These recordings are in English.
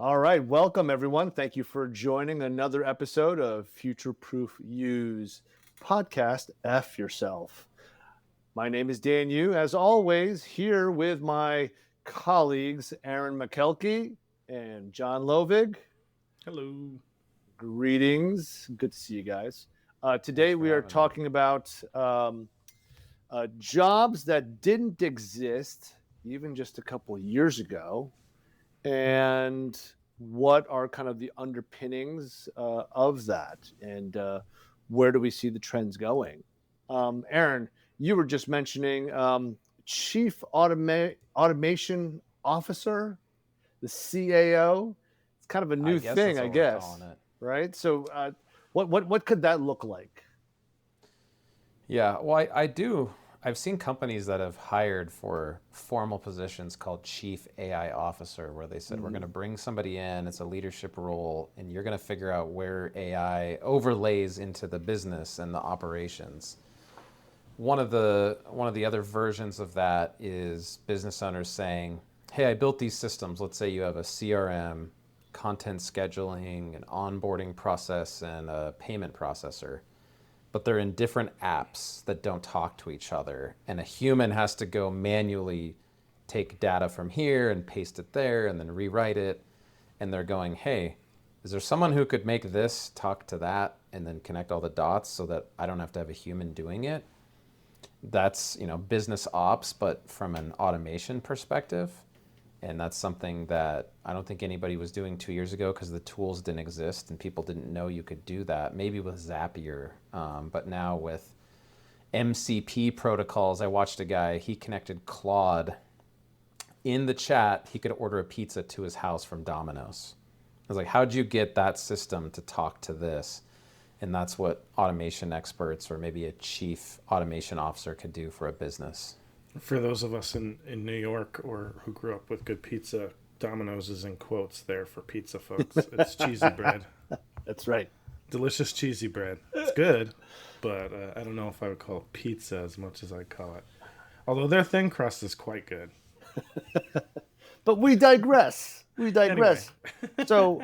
All right, welcome everyone. Thank you for joining another episode of FutureProof You's podcast, F Yourself. My name is Dan Yu, as always, here with my colleagues, Aaron McKelkey and John Lovig. Hello. Greetings. Good to see you guys. Thanks Today for we are having me. talking about jobs that didn't exist even just a couple of years ago, and what are kind of the underpinnings of that, and where do we see the trends going? Aaron, you were just mentioning chief automation officer, the CAO. It's kind of a I new guess thing, that's I what we're calling guess, it. right? So what could that look like? Yeah, well, I do. I've seen companies that have hired for formal positions called Chief AI Officer, where they said, we're going to bring somebody in, it's a leadership role, and you're going to figure out where AI overlays into the business and the operations. One of the other versions of that is business owners saying, hey, I built these systems. Let's say you have a CRM, content scheduling, an onboarding process, and a payment processor, but they're in different apps that don't talk to each other. And a human has to go manually take data from here and paste it there and then rewrite it. And they're going, hey, is there someone who could make this talk to that and then connect all the dots so that I don't have to have a human doing it? That's, business ops, but from an automation perspective. And that's something that I don't think anybody was doing 2 years ago because the tools didn't exist and people didn't know you could do that. Maybe with Zapier, but now with MCP protocols, I watched a guy, he connected Claude in the chat. He could order a pizza to his house from Domino's. I was like, how'd you get that system to talk to this? And that's what automation experts or maybe a chief automation officer could do for a business. For those of us in New York or who grew up with good pizza, Domino's is in quotes there for pizza folks. It's cheesy bread. That's right. Delicious cheesy bread. It's good, but I don't know if I would call it pizza as much as I call it. Although their thin crust is quite good. But we digress. Anyway. So,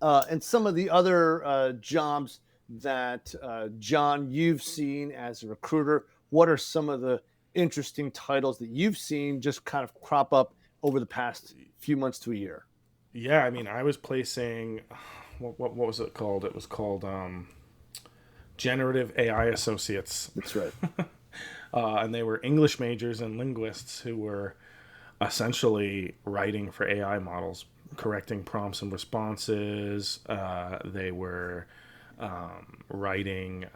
and some of the other jobs that, John, you've seen as a recruiter, what are some of the interesting titles that you've seen just kind of crop up over the past few months to a year? Yeah, I mean, I was placing, what was it called? It was called Generative AI Associates. That's right. And they were English majors and linguists who were essentially writing for AI models, correcting prompts and responses. They were writing,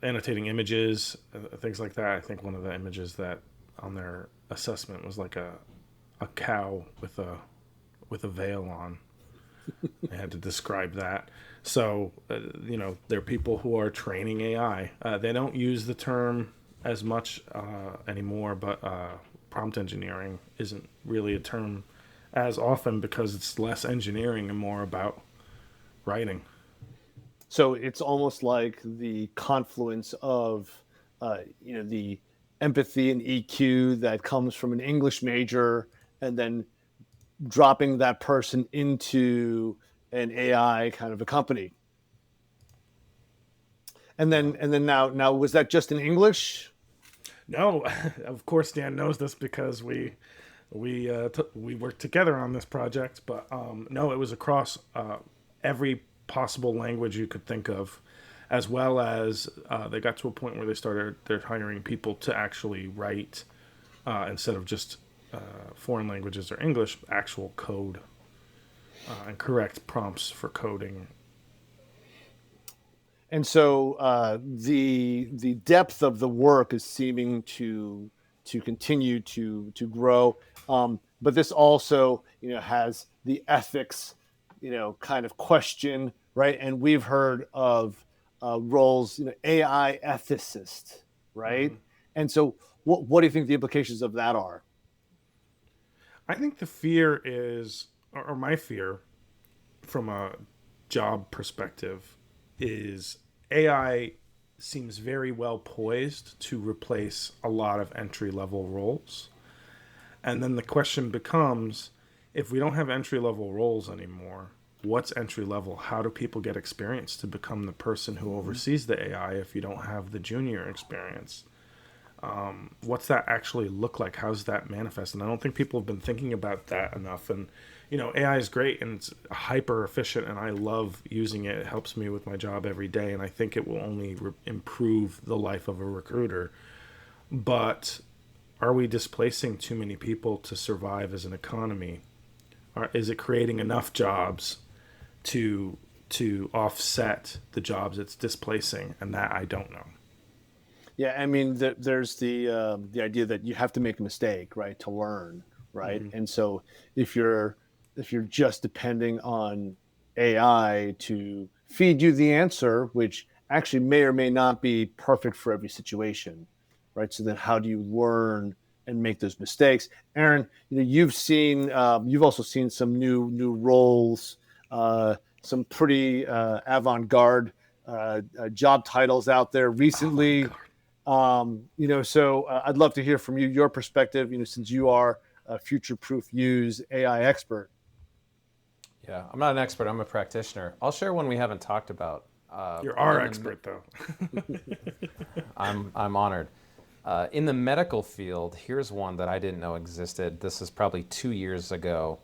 annotating images, things like that. I think one of the images that on their assessment was like a cow with a veil on. They had to describe that. So, there are people who are training AI. They don't use the term as much anymore, but prompt engineering isn't really a term as often because it's less engineering and more about writing. So it's almost like the confluence of, the empathy and EQ that comes from an English major, and then dropping that person into an AI kind of a company. And then now was that just in English? No, of course Dan knows this because we worked together on this project. But no, it was across every possible language you could think of, as well as they got to a point where they're hiring people to actually write instead of just foreign languages or English, actual code and correct prompts for coding. And so the depth of the work is seeming to continue to grow, but this also has the ethics kind of question, right? And we've heard of roles, AI ethicist, right? Mm-hmm. And so what do you think the implications of that are? I think the fear is, or my fear from a job perspective, is AI seems very well poised to replace a lot of entry level roles. And then the question becomes, if we don't have entry level roles anymore, what's entry level? How do people get experience to become the person who oversees the AI if you don't have the junior experience? What's that actually look like? How's that manifest? And I don't think people have been thinking about that enough. And AI is great and it's hyper efficient, and I love using it. It helps me with my job every day, and I think it will only improve the life of a recruiter. But are we displacing too many people to survive as an economy? Or is it creating enough jobs to offset the jobs it's displacing? And that I don't know. Yeah, I mean, there's the idea that you have to make a mistake, right, to learn, right? Mm-hmm. And so if you're if you're just depending on AI to feed you the answer, which actually may or may not be perfect for every situation, right? So then, how do you learn and make those mistakes? Aaron, you've also seen some new roles, some pretty avant-garde job titles out there Oh my recently. God. So I'd love to hear from you, your perspective, since you are a FutureProof Use AI expert. Yeah, I'm not an expert. I'm a practitioner. I'll share one we haven't talked about. You're our In the, expert, though. I'm honored. In the medical field, here's one that I didn't know existed. This is probably 2 years ago.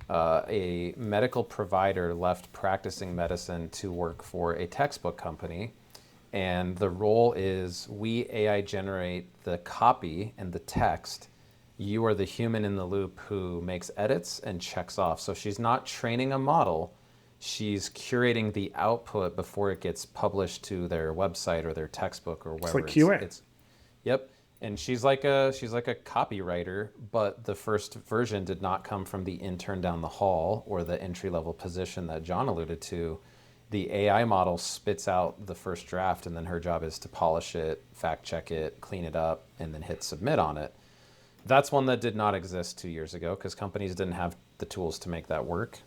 A medical provider left practicing medicine to work for a textbook company. And the role is we AI generate the copy and the text. You are the human in the loop who makes edits and checks off. So she's not training a model. She's curating the output before it gets published to their website or their textbook or It's wherever like QA. it's. Yep. And she's like a copywriter, but the first version did not come from the intern down the hall or the entry level position that John alluded to. The AI model spits out the first draft, and then her job is to polish it, fact check it, clean it up, and then hit submit on it. That's one that did not exist 2 years ago because companies didn't have the tools to make that work.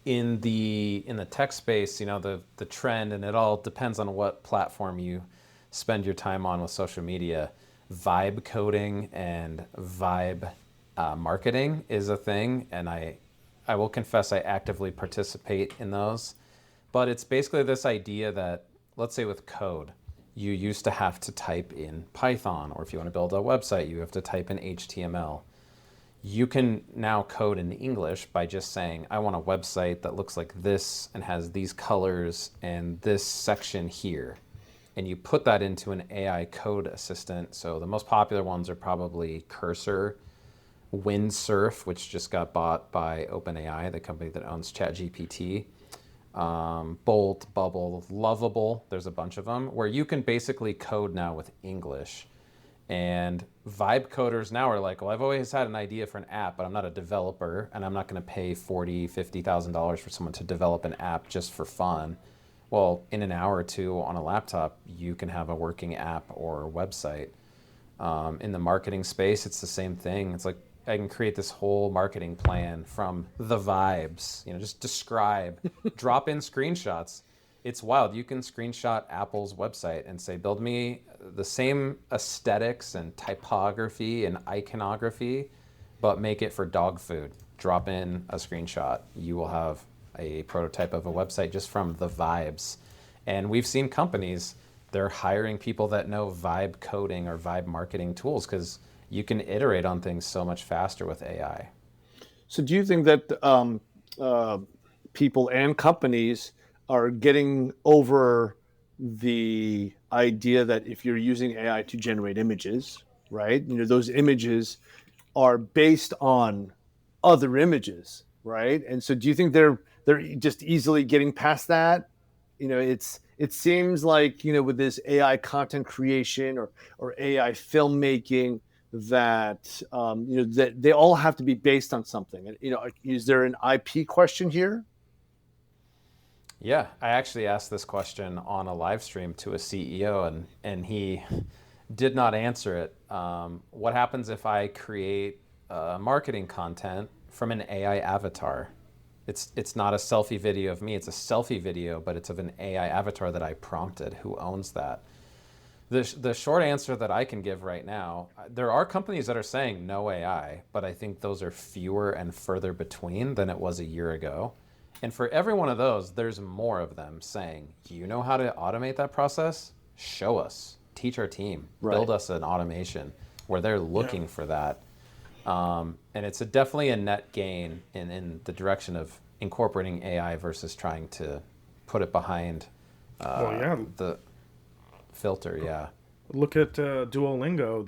In the tech space, the trend, and it all depends on what platform you spend your time on with social media. Vibe coding and vibe marketing is a thing, and I will confess I actively participate in those. But it's basically this idea that, let's say with code, you used to have to type in Python, or if you want to build a website, you have to type in HTML. You can now code in English by just saying, I want a website that looks like this and has these colors and this section here. And you put that into an AI code assistant. So the most popular ones are probably Cursor, Windsurf, which just got bought by OpenAI, the company that owns ChatGPT, Bolt, Bubble, Lovable. There's a bunch of them where you can basically code now with English. And vibe coders now are like, well, I've always had an idea for an app, but I'm not a developer, and I'm not going to pay $40,000, $50,000 for someone to develop an app just for fun. Well, in an hour or two on a laptop, you can have a working app or website. In the marketing space, it's the same thing. It's like I can create this whole marketing plan from the vibes, just describe, drop in screenshots. It's wild. You can screenshot Apple's website and say, build me the same aesthetics and typography and iconography, but make it for dog food. Drop in a screenshot. You will have a prototype of a website just from the vibes. And we've seen companies, they're hiring people that know vibe coding or vibe marketing tools because you can iterate on things so much faster with AI. So, do you think that uh, people and companies are getting over the idea that if you're using AI to generate images, right? Those images are based on other images, right? And so, do you think they're just easily getting past that? It seems like with this AI content creation or AI filmmaking that that they all have to be based on something. And is there an IP question here? Yeah, I actually asked this question on a live stream to a CEO, and he did not answer it. What happens if I create marketing content from an AI avatar? It's not a selfie video of me. It's a selfie video, but it's of an AI avatar that I prompted. Who owns that? The short answer that I can give right now, there are companies that are saying no AI, but I think those are fewer and further between than it was a year ago. And for every one of those, there's more of them saying, you know how to automate that process? Show us, teach our team, build Right. us an automation where they're Yeah. looking for that. And it's definitely a net gain in the direction of incorporating AI versus trying to put it behind Well, yeah. the filter. Yeah. Look at Duolingo.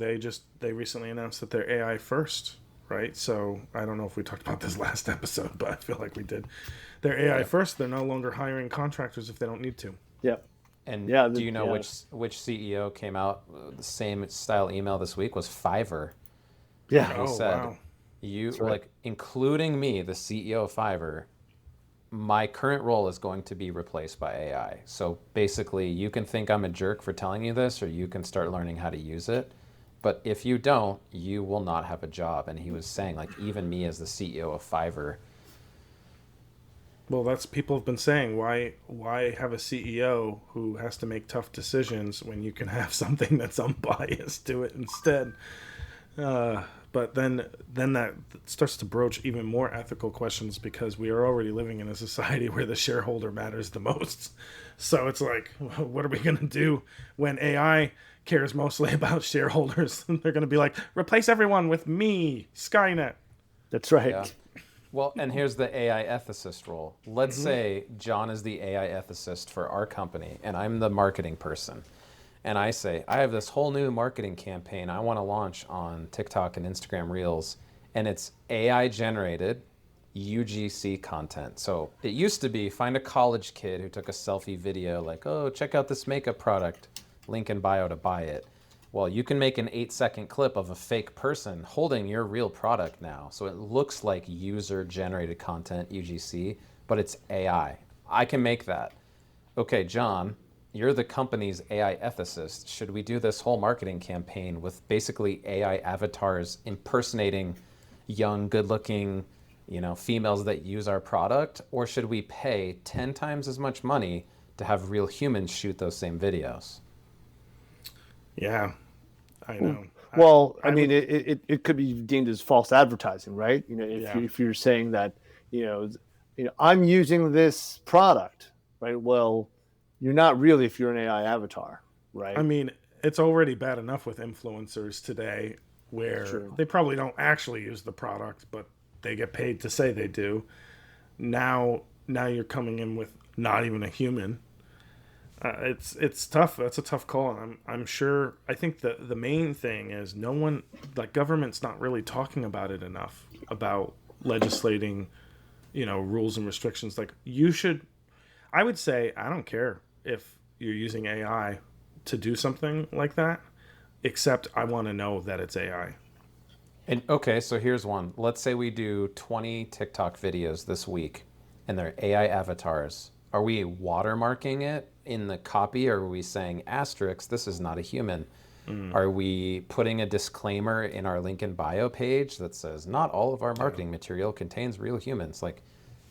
They recently announced that they're AI first, right? So I don't know if we talked about this last episode, but I feel like we did. They're AI Yep. first. They're no longer hiring contractors if they don't need to. Yep. And Yeah. do you know Yeah. which CEO came out the same style email this week was Fiverr, Yeah. and they Oh said, wow. you That's right. like including me, the CEO of Fiverr, my current role is going to be replaced by AI. So basically, you can think I'm a jerk for telling you this, or you can start learning how to use it. But if you don't, you will not have a job. And he was saying, like, even me as the CEO of Fiverr. Well, that's people have been saying why have a CEO who has to make tough decisions when you can have something that's unbiased do it instead. But then that starts to broach even more ethical questions because we are already living in a society where the shareholder matters the most. So it's like, what are we going to do when AI cares mostly about shareholders? They're going to be like, replace everyone with me, Skynet. That's Yeah. right. Well, and here's the AI ethicist role. Let's say John is the AI ethicist for our company, and I'm the marketing person. And I say, I have this whole new marketing campaign I want to launch on TikTok and Instagram Reels, and it's AI generated UGC content. So it used to be find a college kid who took a selfie video, like, oh, check out this makeup product, link in bio to buy it. Well, you can make an 8-second clip of a fake person holding your real product now. So it looks like user generated content, UGC, but it's AI. I can make that. Okay, John, you're the company's AI ethicist. Should we do this whole marketing campaign with basically AI avatars impersonating young, good-looking, females that use our product, or should we pay 10 times as much money to have real humans shoot those same videos? Yeah, I know. Well, I I mean, would. it could be deemed as false advertising, right? If Yeah. you're saying that, you know, I'm using this product, right? Well, you're not really if you're an AI avatar, I right? mean, it's already bad enough with influencers today where True. they probably don't actually use the product, but they get paid to say they do. Now you're coming in with not even a human. It's tough. That's a tough call. I'm sure. I think the main thing is no one, like government's not really talking about it enough about legislating, rules and restrictions. Like you should. I would say I don't care if you're using AI to do something like that, except I want to know that it's AI. And okay, so here's one. Let's say we do 20 TikTok videos this week and they're AI avatars. Are we watermarking it in the copy, or are we saying asterisk, this is not a human? Mm, Are we putting a disclaimer in our link in bio page that says not all of our yeah, marketing material contains real humans? Like,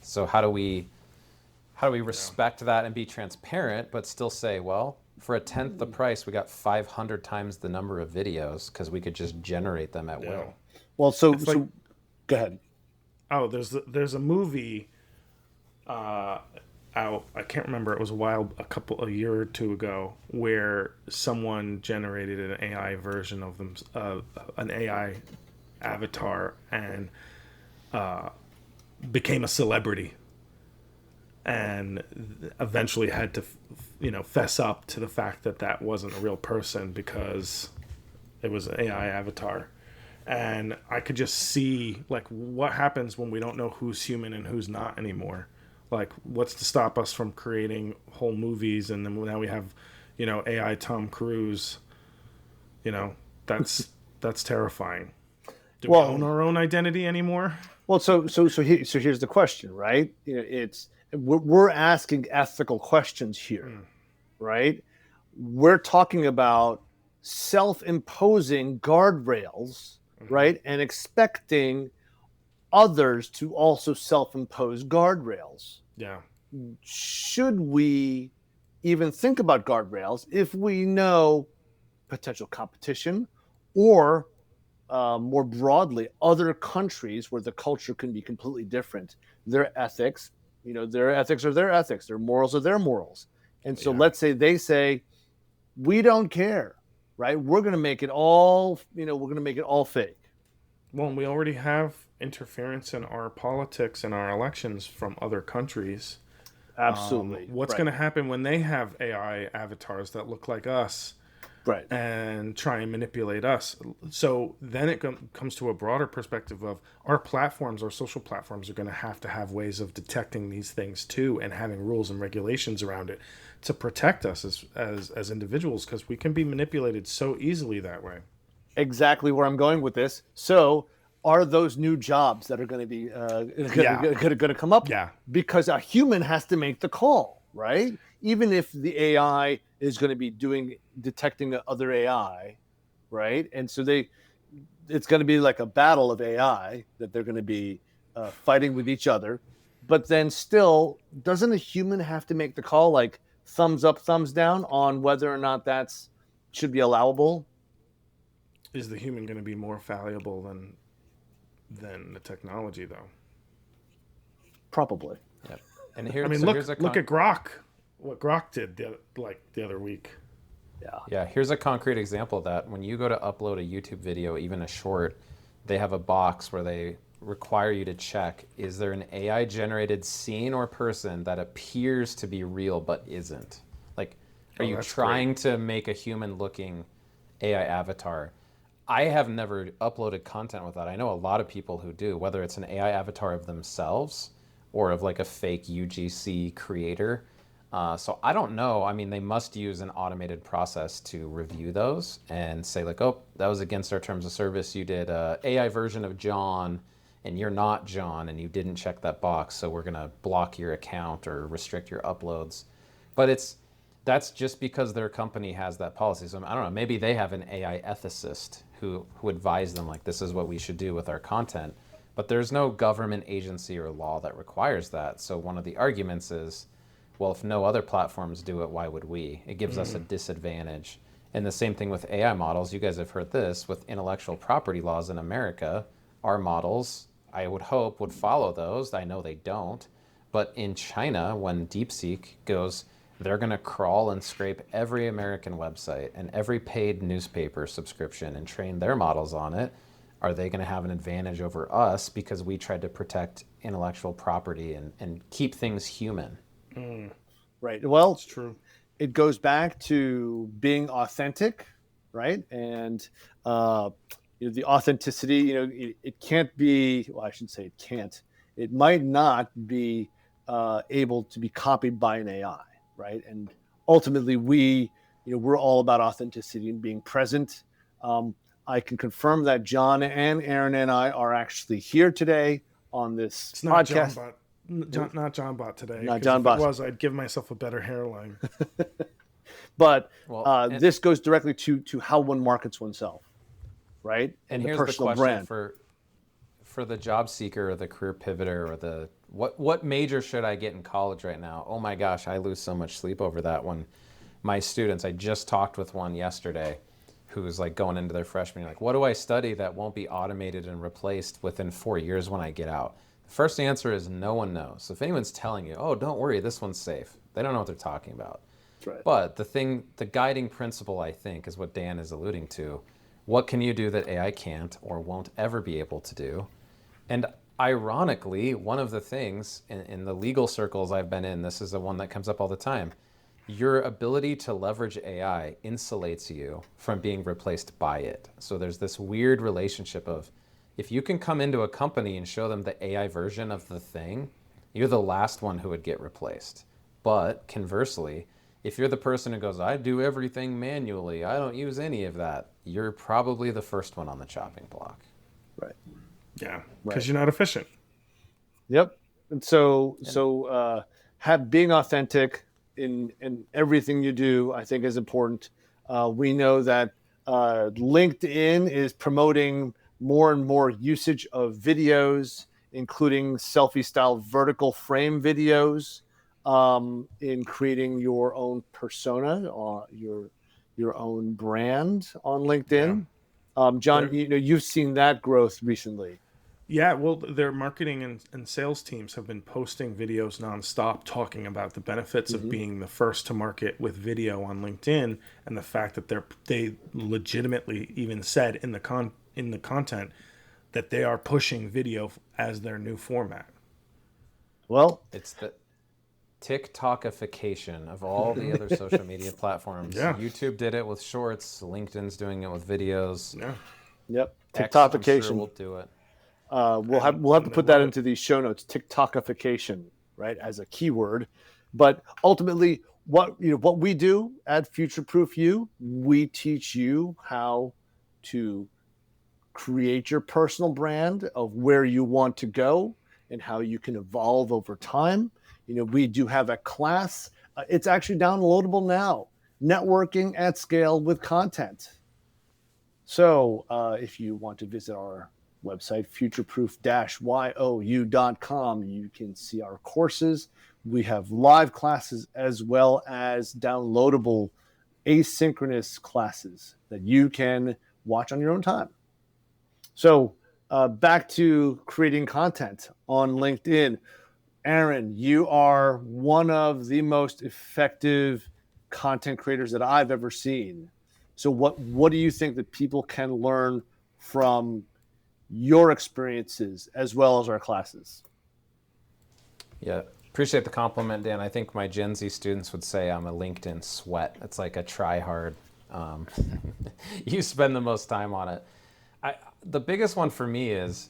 so how do we yeah, respect that and be transparent, but still say, well, for a tenth the price, we got 500 times the number of videos because we could just generate them at yeah. will. Well, so It's like, go ahead. oh, there's a movie uh, out. I can't remember. It was a year or two ago, where someone generated an AI version of them, an AI avatar, and became a celebrity, and eventually had to, fess up to the fact that that wasn't a real person because it was an AI avatar. And I could just see like what happens when we don't know who's human and who's not anymore. Like, what's to stop us from creating whole movies, and then now we have, AI Tom Cruise. You know, that's terrifying. Do we own Well, our own identity anymore? so here's the question, right? It's we're asking ethical questions here, Mm, right? We're talking about self-imposing guardrails, hmm. right? And expecting others to also self-impose guardrails. Yeah, Should we even think about guardrails if we know potential competition, or more broadly, other countries where the culture can be completely different. Their ethics, their ethics are their ethics, their morals are their morals. And so Yeah. let's say they say, we don't care, right? We're going to make it all, we're going to make it all fake. Well, we already have interference in our politics and our elections from other countries. Absolutely. What's Right. going to happen when they have AI avatars that look like us Right. and try and manipulate us? So then it comes to a broader perspective of our platforms, our social platforms are going to have ways of detecting these things too, and having rules and regulations around it to protect us as individuals, because we can be manipulated so easily that way. Exactly where I'm going with this. So, are those new jobs that are going to be Yeah. going to come up? Yeah. Because a human has to make the call, right? Even if the AI is going to be detecting other AI, right? And so it's going to be like a battle of AI that they're going to be fighting with each other. But then still, doesn't a human have to make the call, like thumbs up, thumbs down, on whether or not that's should be allowable? Is the human going to be more fallible than the technology, though? Probably. Yep. And I here, mean, so look here's a look at Grok. What Grok did the other week. Yeah. yeah, here's a concrete example of that. When you go to upload a YouTube video, even a short, they have a box where they require you to check, is there an AI generated scene or person that appears to be real but isn't? Like, are Oh, you that's great. trying to make a human looking AI avatar? I have never uploaded content with that. I know a lot of people who do, whether it's an AI avatar of themselves or of like a fake UGC creator. So I don't know. I mean, they must use an automated process to review those and say like, oh, that was against our terms of service. You did a AI version of John, and you're not John, and you didn't check that box, so we're gonna block your account or restrict your uploads. But that's just because their company has that policy. So I don't know. Maybe they have an AI ethicist who advise them like this is what we should do with our content. But there's no government agency or law that requires that. So one of the arguments is, well, if no other platforms do it, why would we? It gives us a disadvantage. And the same thing with AI models. You guys have heard this with intellectual property laws in America. Our models, I would hope, would follow those. I know they don't. But in China, when DeepSeek goes, they're going to crawl and scrape every American website and every paid newspaper subscription and train their models on it. Are they going to have an advantage over us because we tried to protect intellectual property and keep things human? Right. Well, It's true. it goes back to being authentic, right? And uh, the authenticity, it can't be. Well, I should say it can't. It might not be able to be copied by an AI, right? And ultimately, we're all about authenticity and being present. I can confirm that John and Aaron and I are actually here today on this It's not John podcast. Bot. Not John Bot today, Not because John if it Boss, was, I'd give myself a better hairline. but Well, this goes directly to how one markets oneself, right? and And the here's the personal question brand. for the job seeker or the career pivoter or the what major should I get in college right now? Oh my gosh, I lose so much sleep over that when my students, I just talked with one yesterday who's like going into their freshman year, like, what do I study that won't be automated and replaced within 4 years when I get out? The first answer is no one knows. So if anyone's telling you, oh, don't worry, this one's safe, they don't know what they're talking about. That's right. But the guiding principle, I think, is what Dan is alluding to. What can you do that AI can't or won't ever be able to do? And ironically, one of the things in the legal circles I've been in, this is the one that comes up all the time. Your ability to leverage AI insulates you from being replaced by it. So there's this weird relationship of if you can come into a company and show them the AI version of the thing, you're the last one who would get replaced. But conversely, if you're the person who goes, I do everything manually, I don't use any of that, you're probably the first one on the chopping block. Right. Yeah, Right. because you're not efficient. Yep. And so And have being authentic in everything you do, I think, is important. We know that LinkedIn is promoting more and more usage of videos, including selfie style vertical frame videos, in creating your own persona, your your own brand on Yeah. LinkedIn. John, They're you've seen that growth recently. Yeah, well, their marketing and sales teams have been posting videos nonstop talking about the benefits of Hmm. being the first to market with video on LinkedIn, and the fact that they legitimately even said in the content that they are pushing video as their new format. Well, It's the TikTokification of all the other social media platforms. Yeah, YouTube did it with shorts, LinkedIn's doing it with videos. yeah, yep, X, I'm sure, TikTokification. will do it. We'll have to and they put that love it. into the show notes. TikTokification, right, as a keyword. But ultimately, what we do at FutureProof You, we teach you how to create your personal brand of where you want to go and how you can evolve over time. We do have a class. It's actually downloadable now. Networking at scale with content. So if you want to visit our website, futureproof-you.com, you can see our courses. We have live classes as well as downloadable asynchronous classes that you can watch on your own time. So back to creating content on LinkedIn. Aaron, you are one of the most effective content creators that I've ever seen. So what do you think that people can learn from your experiences as well as our classes? Yeah, appreciate the compliment, Dan. I think my Gen Z students would say I'm a LinkedIn sweat. It's like a try hard. Um, you spend the most time on it. The biggest one for me is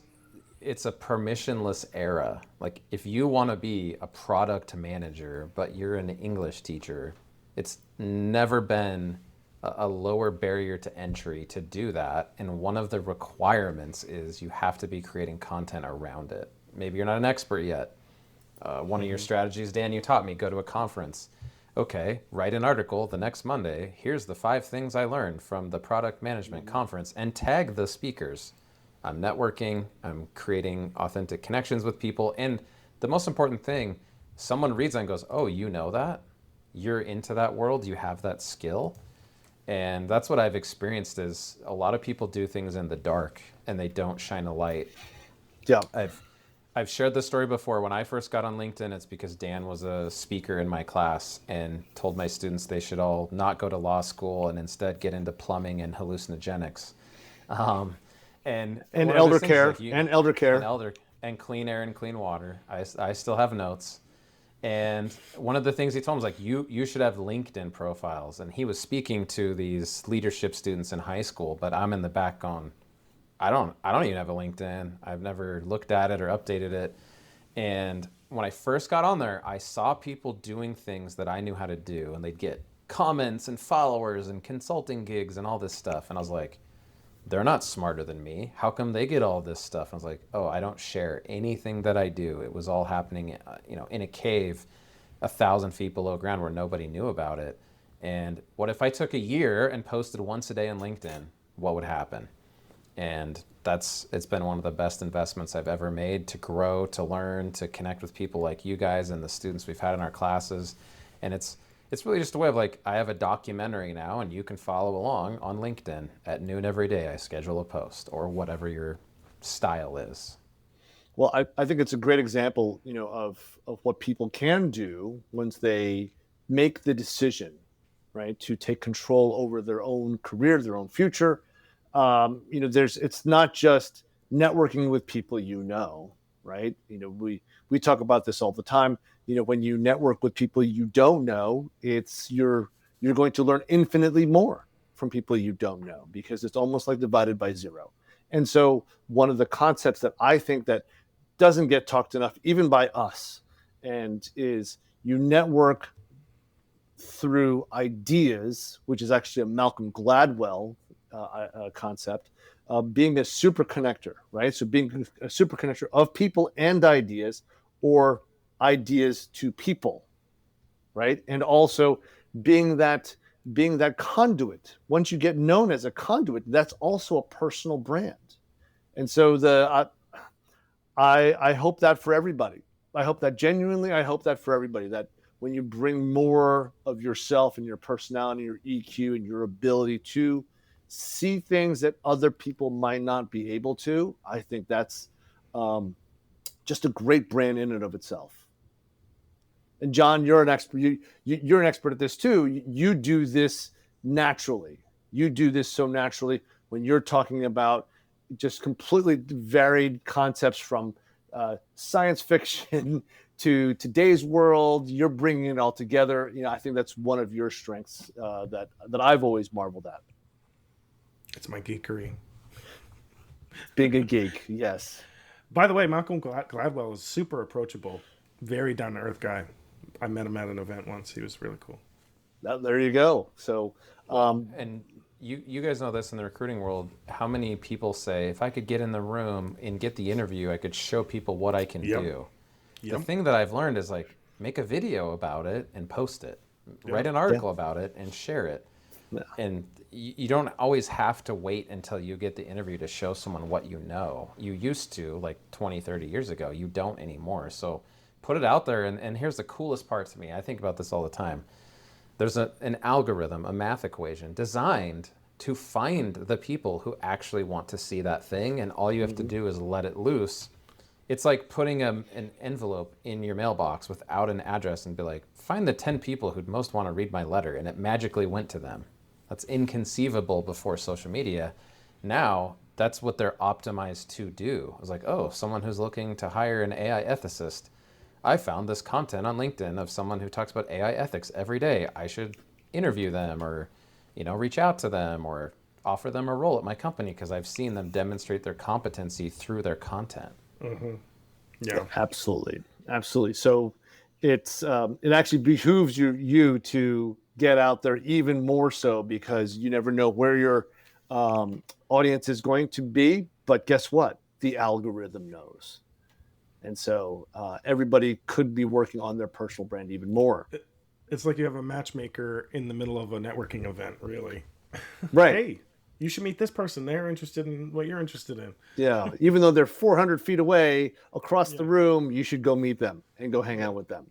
it's a permissionless era. Like if you want to be a product manager, but you're an English teacher, it's never been a lower barrier to entry to do that. And one of the requirements is you have to be creating content around it. Maybe you're not an expert yet. One of your Mm-hmm. strategies, Dan, you taught me, go to a conference. Okay, write an article the next Monday. Here's the 5 things I learned from the product management conference and tag the speakers. I'm networking, I'm creating authentic connections with people. And the most important thing, someone reads that and goes, oh, you know that? You're into that world, you have that skill. And that's what I've experienced is a lot of people do things in the dark and they don't shine a light. Yeah. I've shared this story before. When I first got on LinkedIn, it's because Dan was a speaker in my class and told my students they should all not go to law school and instead get into plumbing and hallucinogenics. Um, and And one of those elder things is care like you and elder and care. elder and clean air and clean water. I still have notes. And one of the things he told me was like, you should have LinkedIn profiles. And he was speaking to these leadership students in high school, but I'm in the back going, I don't even have a LinkedIn. I've never looked at it or updated it. And when I first got on there, I saw people doing things that I knew how to do, and they'd get comments and followers and consulting gigs and all this stuff. And I was like, they're not smarter than me. How come they get all this stuff? I was like, oh, I don't share anything that I do. It was all happening, in a cave, 1,000 feet below ground where nobody knew about it. And what if I took a year and posted once a day on LinkedIn? What would happen? And it's been one of the best investments I've ever made to grow, to learn, to connect with people like you guys and the students we've had in our classes. And it's really just a way of like, I have a documentary now and you can follow along on LinkedIn at noon every day. I schedule a post or whatever your style is. Well, I think it's a great example, of what people can do once they make the decision, right, to take control over their own career, their own future. It's not just networking with people, right? We talk about this all the time. When you network with people you don't know, you're going to learn infinitely more from people you don't know because it's almost like divided by zero. And so one of the concepts that I think that doesn't get talked enough, even by us, and is you network through ideas, which is actually a Malcolm Gladwell concept, being a super connector, right? So being a super connector of people and ideas, or ideas to people, right? And also being that being that conduit. Once you get known as a conduit, that's also a personal brand. And so I hope that for everybody. I hope that genuinely. I hope that for everybody that when you bring more of yourself and your personality, your EQ, and your ability to see things that other people might not be able to. I think that's just a great brand in and of itself. And John, you're an expert. You're an expert at this too. You do this naturally. You do this so naturally when you're talking about just completely varied concepts from science fiction to today's world. You're bringing it all together. I think that's one of your strengths that I've always marveled at. It's my geekery. Being a geek, yes. By the way, Malcolm Gladwell is super approachable, very down to earth guy. I met him at an event once. He was really cool. There you go. So, and you guys know this in the recruiting world. How many people say, if I could get in the room and get the interview, I could show people what I can do. The thing that I've learned is like, make a video about it and post it. Write an article about it and share it. Yeah. And you don't always have to wait until you get the interview to show someone what you know. You used to, like 20, 30 years ago. You don't anymore. So put it out there. And here's the coolest part to me. I think about this all the time. There's an algorithm, a math equation designed to find the people who actually want to see that thing. And all you have to do is let it loose. It's like putting an envelope in your mailbox without an address and be like, find the 10 people who'd most want to read my letter. And it magically went to them. That's inconceivable before social media. Now, that's what they're optimized to do. It's like, oh, someone who's looking to hire an AI ethicist. I found this content on LinkedIn of someone who talks about AI ethics every day. I should interview them or, reach out to them or offer them a role at my company because I've seen them demonstrate their competency through their content. Mm-hmm. Yeah, absolutely. So it actually behooves you to get out there even more so because you never know where your audience is going to be. But guess what? The algorithm knows. And so everybody could be working on their personal brand even more. It's like you have a matchmaker in the middle of a networking event, really. Right. Hey, you should meet this person. They're interested in what you're interested in. Yeah. Even though they're 400 feet away across the room, you should go meet them and go hang out with them.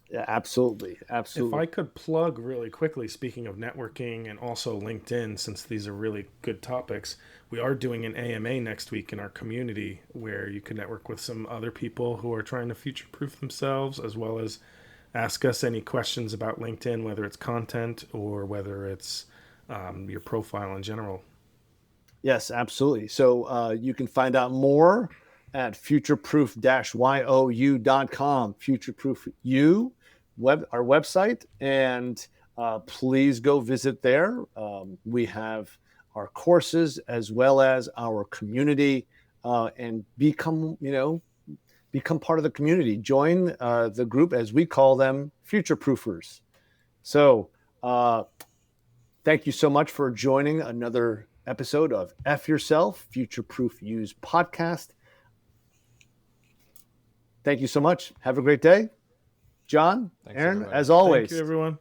Yeah, absolutely. If I could plug really quickly, speaking of networking and also LinkedIn, since these are really good topics, we are doing an AMA next week in our community where you can network with some other people who are trying to future-proof themselves, as well as ask us any questions about LinkedIn, whether it's content or whether it's your profile in general. Yes, absolutely. So you can find out more at futureproof-you.com, FutureProof You, our website, and please go visit there. We have our courses as well as our community, and become part of the community. Join the group, as we call them, Future Proofers. So thank you so much for joining another episode of F Yourself, FutureProof You's podcast. Thank you so much. Have a great day. John, Aaron, as always. Thank you, everyone.